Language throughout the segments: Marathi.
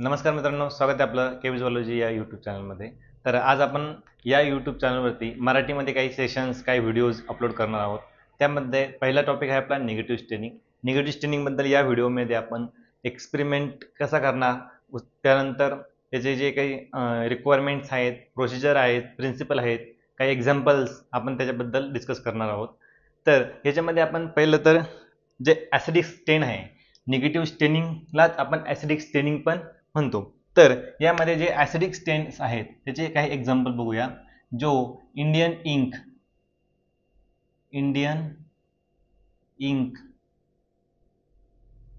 नमस्कार मित्रांनो, स्वागत आहे आपलं केविज्युअलॉजी या यूट्यूब चॅनलमध्ये. तर आज आपण या यूट्यूब चॅनलवरती मराठीमध्ये काही सेशन्स, काही व्हिडिओज अपलोड करणार आहोत. त्यामध्ये पहिला टॉपिक आहे आपला निगेटिव्ह स्टेनिंग. निगेटिव्ह स्टेनिंगबद्दल या व्हिडिओमध्ये आपण एक्सपेरिमेंट कसा करणार, त्यानंतर त्याचे जे काही रिक्वायरमेंट्स आहेत, प्रोसिजर आहेत, प्रिन्सिपल आहेत, काही एक्झाम्पल्स आपण त्याच्याबद्दल डिस्कस करणार आहोत. तर याच्यामध्ये आपण पहिलं तर जे ॲसिडिक स्टेन आहे, निगेटिव्ह स्टेनिंगलाच आपण ॲसिडिक स्टेनिंग पण म्हणतो. तर यामध्ये जे ॲसिडिक स्टेन्स आहेत त्याचे काही एक्झाम्पल बघूया. जो इंडियन इंक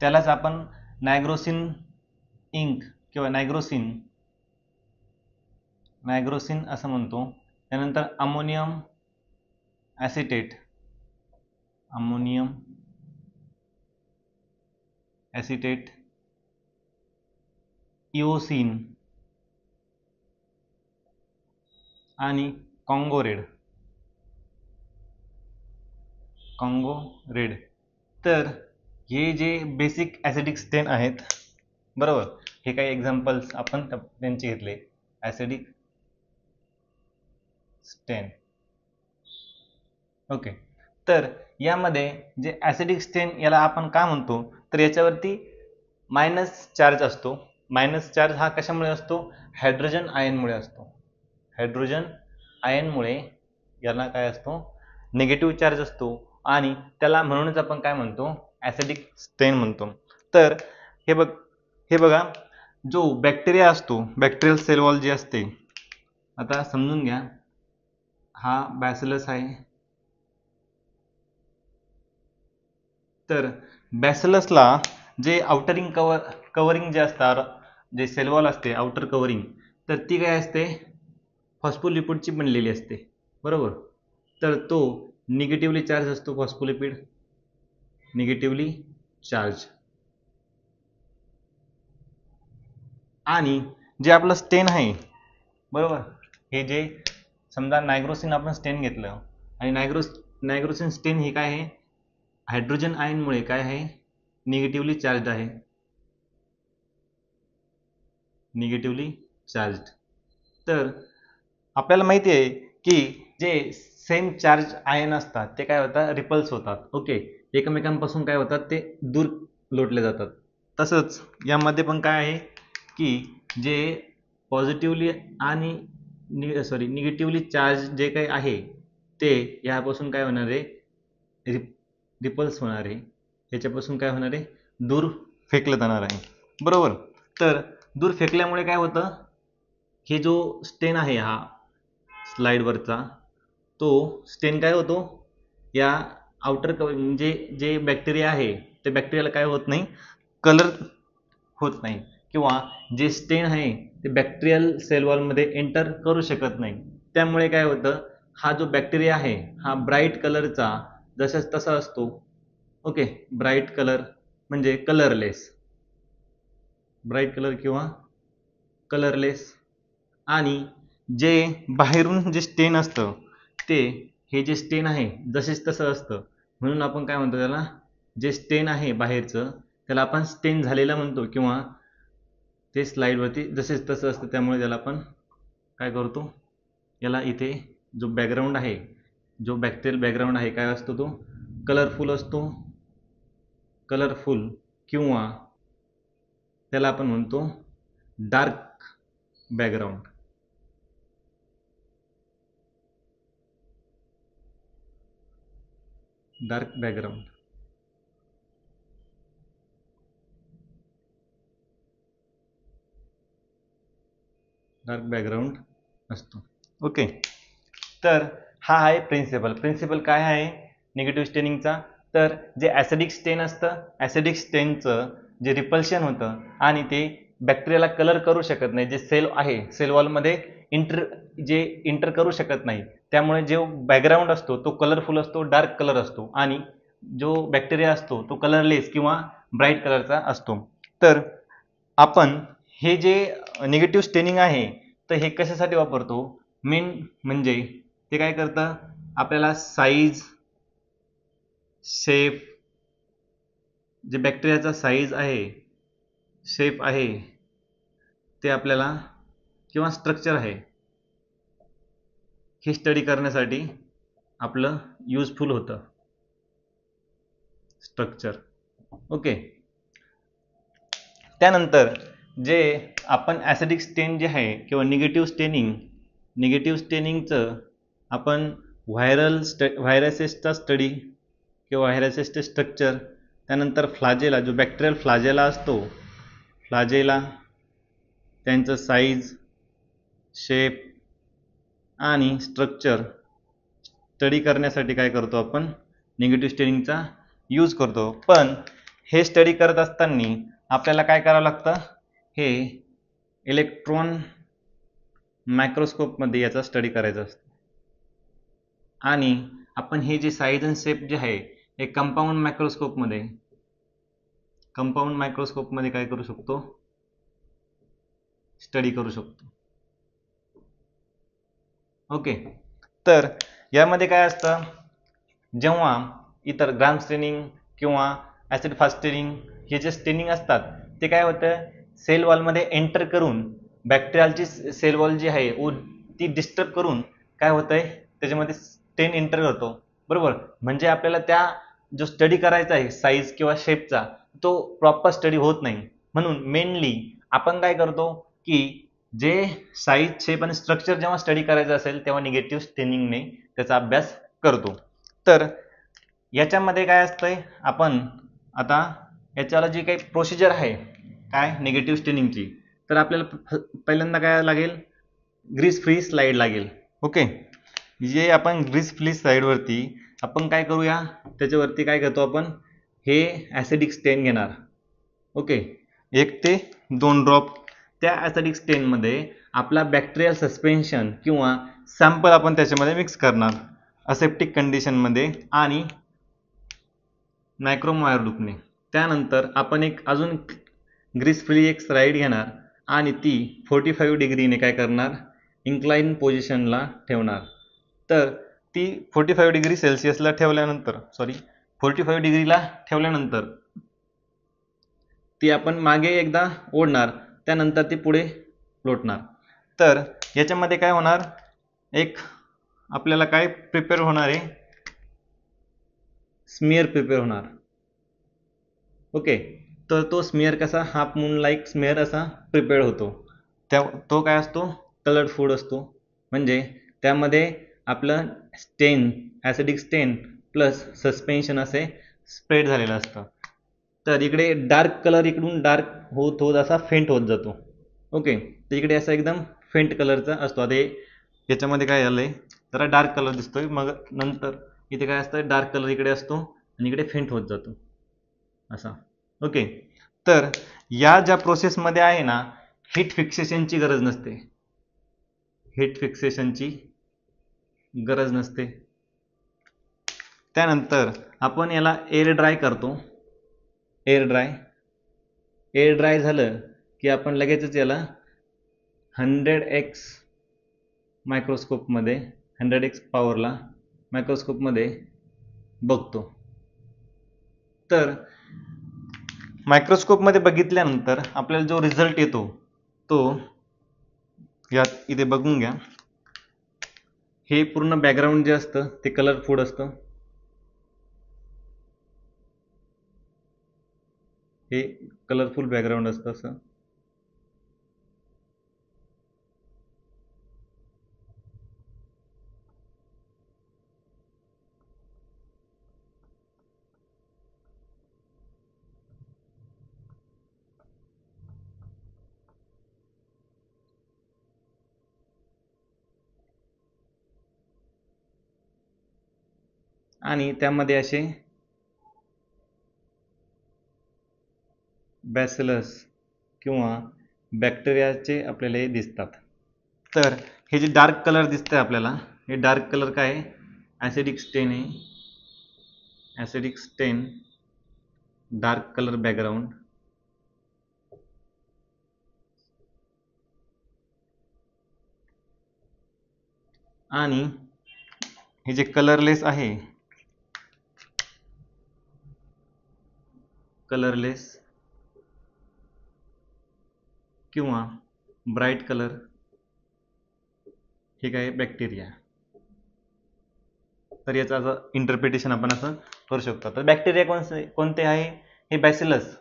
त्यालाच आपण नायग्रोसिन इंक किंवा नायग्रोसिन असं म्हणतो. त्यानंतर अमोनियम ॲसिटेट, इओसिन आणि कॉंगो रेड. तर हे जे बेसिक ॲसिडिक स्टेन आहेत, बरोबर, हे काही एक्झाम्पल्स आपण त्यांचे घेतले. ॲसिडिक स्टेन, ओके. तर यामध्ये जे ॲसिडिक स्टेन याला आपण का म्हणतो, तर याच्यावरती मायनस चार्ज असतो. मायनस चार्ज हा कशामुळे असतो? हायड्रोजन आयनमुळे याला काय असतो? निगेटिव्ह चार्ज असतो आणि त्याला म्हणूनच आपण काय म्हणतो? ॲसिडिक स्टेन म्हणतो. तर हे बघा, जो बॅक्टेरिया असतो, बॅक्टेरियल सेल वॉल जी असते, आता समजून घ्या, हा बॅसिलस आहे. तर बॅसिलसला जे आउटरिंग कवरिंग जे असतात, जे सेल वॉल असते आउटर कवरिंग, तर ती काय असते? फॉस्फोलिपिडची बनलेली असते, बरोबर. तर तो निगेटिव्हली चार्ज असतो, फॉस्फोलिपिड निगेटिव्हली चार्ज. आणि जे आपलं स्टेन आहे, बरोबर, हे जे समजा नायग्रोसिन आपण स्टेन घेतलं आणि नायग्रोसिन स्टेन हे काय आहे? हायड्रोजन आयनमुळे काय आहे? निगेटिव्हली चार्ज आहे, निगेटिव्हली चार्ज. तर आपल्याला माहिती आहे की जे सेम चार्ज आयन असतात ते काय होतात? रिपल्स होतात, ओके. एकमेकांपासून काय होतात? ते दूर लोटले जातात. तसंच यामध्ये पण काय आहे की जे पॉझिटिव्हली आणि निगेटिव्हली चार्ज जे काही आहे ते यापासून काय होणार आहे? रिपल्स होणार आहे, याच्यापासून काय होणार आहे? दूर फेकलं जाणार आहे, बरोबर. तर दूर फेकल्यामुळे काय होतं? हे जो स्टेन आहे, हा स्लाइडवरचा तो स्टेन काय होतो? या आउटर म्हणजे जे बॅक्टेरिया आहे ते बॅक्टेरियाला काय होत नाही? कलर होत नाही, किंवा जे स्टेन आहे ते बॅक्टेरियल सेल वॉलमध्ये एंटर करू शकत नाही. त्यामुळे काय होतं? हा जो बॅक्टेरिया आहे हा ब्राईट कलरचा जसंच तसा असतो, ओके. ब्राईट कलर म्हणजे कलरलेस, ब्राईट कलर किंवा कलरलेस. आणि जे बाहेरून जे स्टेन असतं ते हे जे स्टेन आहे जसेच तसं असतं, म्हणून आपण काय म्हणतो त्याला? जे स्टेन आहे बाहेरचं त्याला आपण स्टेन झालेलं म्हणतो, किंवा ते स्लाइडवरती जसेच तसं असतं, त्यामुळे त्याला आपण काय करतो? याला इथे जो बॅकग्राऊंड आहे, जो बॅक्टेरियल बॅकग्राऊंड आहे, काय असतो तो? कलरफुल, किंवा त्याला आपण म्हणतो डार्क बॅकग्राऊंड. डार्क बॅकग्राऊंड असतो, ओके. तर हा आहे प्रिन्सिपल काय आहे निगेटिव्ह स्टेनिंगचा? तर जे ॲसिडिक स्टेन असतं, ॲसिडिक स्टेनचं जे रिपल्शन होतं आणि ते बॅक्टेरियाला कलर करू शकत नाही, जे सेल आहे सेल वॉलमध्ये इंटर करू शकत नाही, त्यामुळे जो बॅकग्राऊंड असतो तो कलरफुल असतो, डार्क कलर असतो, आणि जो बॅक्टेरिया असतो तो कलरलेस किंवा ब्राईट कलरचा असतो. तर आपण हे जे निगेटिव्ह स्टेनिंग आहे तर हे कशासाठी वापरतो? मेन म्हणजे ते काय करतं? आपल्याला साईज, शेप, जे बॅक्टेरियाचा साईज आहे, शेप आहे, ते आपल्याला किंवा स्ट्रक्चर आहे हे स्टडी करण्यासाठी आपलं युजफुल होतं स्ट्रक्चर. ओके. त्यानंतर जे आपण ॲसिडिक स्टेन जे आहे किंवा निगेटिव्ह स्टेनिंगचं आपण व्हायरसेसचा स्टडी किंवा व्हायरसेसचे स्ट्रक्चर, त्यानंतर फ्लाजेला, जो बॅक्टेरियल फ्लाजेला असतो, फ्लाजेला त्यांचं साईज, शेप आणि स्ट्रक्चर स्टडी करण्यासाठी काय करतो आपण, निगेटिव्ह स्टेनिंगचा यूज करतो. पण हे स्टडी करत असताना आपल्याला काय करावं लागतं, हे इलेक्ट्रॉन मायक्रोस्कोपमध्ये याचा स्टडी करायचा असतो. आणि आपण हे जे साईज आणि शेप जे आहे हे कंपाऊंड मायक्रोस्कोपमध्ये काय करू शकतो, स्टडी करू शकतो. ओके. तर यामध्ये काय असतं, जेव्हा इतर ग्राम स्टेनिंग किंवा ॲसिड फास्ट स्टेनिंग हे जे स्टेनिंग असतात ते काय होतं, सेल वॉलमध्ये एंटर करून बॅक्टेरियलची सेल वॉल जी आहे ती डिस्टर्ब करून काय होतंय, त्याच्यामध्ये स्टेन एंटर करतो. बरोबर. म्हणजे आपल्याला त्या जो स्टडी करायचा आहे साईज किंवा शेपचा तो प्रॉपर स्टडी होत नाही. म्हणून मेनली आपण काय करतो की जे साईज, शेप आणि स्ट्रक्चर जेव्हा स्टडी करायचं असेल तेव्हा निगेटिव्ह स्टेनिंगने त्याचा अभ्यास करतो. तर याच्यामध्ये काय असतंय, आपण आता याच्याला जी काही प्रोसिजर आहे काय निगेटिव्ह स्टेनिंगची, तर आपल्याला पहिल्यांदा काय लागेल, ग्रीस फ्री स्लाईड लागेल. ओके. जे आपण ग्रीस फ्री स्लाईडवरती आपण काय करूया, त्याच्यावरती काय करतो आपण, हे ॲसिडिक स्टेन घेणार. ओके. 1 ते 2 ड्रॉप त्या ॲसिडिक स्टेनमध्ये आपला बॅक्टेरियल सस्पेन्शन किंवा सॅम्पल आपण त्याच्यामध्ये मिक्स करणार असेप्टिक कंडिशनमध्ये आणि मायक्रोमायरडूपने. त्यानंतर आपण अजून ग्रीस फ्री एक स्लाईड घेणार आणि ती 45 डिग्रीने काय करणार, इन्क्लाइन पोझिशनला ठेवणार. तर ती 45 डिग्री सेल्सिअसला ठेवल्यानंतर 45 डिग्रीला ठेवल्यानंतर ती आपण मागे एकदा ओढणार, त्यानंतर ती पुढे लोटणार. तर याच्यामध्ये काय होणार, एक आपल्याला काय प्रिपेअर होणार आहे, स्मिअर प्रिपेअर होणार. ओके. तर तो स्मिअर कसा, हाफ मून लाईक स्मिअर असा प्रिपेअर होतो. तो काय असतो, कलर्ड फूड असतो. म्हणजे त्यामध्ये आपलं स्टेन, ॲसिडिक स्टेन प्लस सस्पेन्शन असे स्प्रेड झालेलं असतं. तर इकडे डार्क कलर इकडून डार्क होत होत असा फेंट होत जातो. ओके. तर इकडे असा एकदम फेंट कलरचा असतो. आता याच्यामध्ये काय झालंय, जरा डार्क कलर दिसतोय, मग नंतर इथे काय असतं, डार्क कलर इकडे असतो आणि इकडे फेंट होत जातो असा. ओके. तर या ज्या प्रोसेसमध्ये आहे ना, हीट फिक्सेशनची गरज नसते. त्यानंतर आपण याला एअर ड्राय करतो. एअर ड्राय झालं की आपण लगेचच याला 100x मायक्रोस्कोपमध्ये 100x पॉवरला मायक्रोस्कोपमध्ये बघतो. तर मायक्रोस्कोपमध्ये बघितल्यानंतर आपल्याला जो रिझल्ट येतो तो यात इथे बघून घ्या. हे पूर्ण बॅकग्राऊंड जे असतं ते कलरफुल असतं. हे कलरफुल बॅकग्राऊंड असतं असं. आणि त्यामध्ये असे बॅसिलस किंवा बॅक्टेरियाचे आपल्याला हे दिसतात. तर हे जे डार्क कलर दिसतंय आपल्याला, हे डार्क कलर काय आहे, ॲसिडिक स्टेन आहे. ॲसिडिक स्टेन, डार्क कलर बॅकग्राऊंड. आणि हे जे कलरलेस आहे, किंवा ब्राईट कलर हे काय बॅक्टेरिया. तर याचं असं इंटरप्रिटेशन आपण असं करू शकतो. तर बॅक्टेरिया कोणते आहे? हे बॅसिलस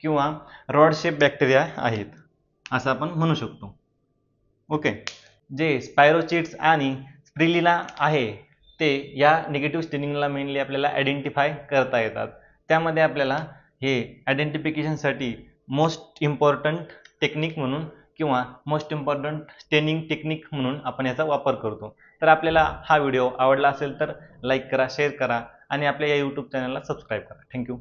किंवा रॉड शेप बॅक्टेरिया आहेत असं आपण म्हणू शकतो. ओके. जे स्पायरोचिट्स आणि स्प्रिलिना आहे ते या निगेटिव्ह स्टेनिंगला मेनली आपल्याला आयडेंटिफाय करता येतात. त्यामध्ये आपल्याला हे आयडेंटिफिकेशनसाठी मोस्ट इम्पॉर्टंट टेक्निक म्हणून किंवा मोस्ट इम्पॉर्टंट स्टेनिंग टेक्निक म्हणून आपण याचा वापर करतो. तर आपल्याला हा व्हिडिओ आवडला असेल तर लाईक करा, शेअर करा आणि आपल्या या यूट्यूब चॅनलला सबस्क्राईब करा. थँक्यू.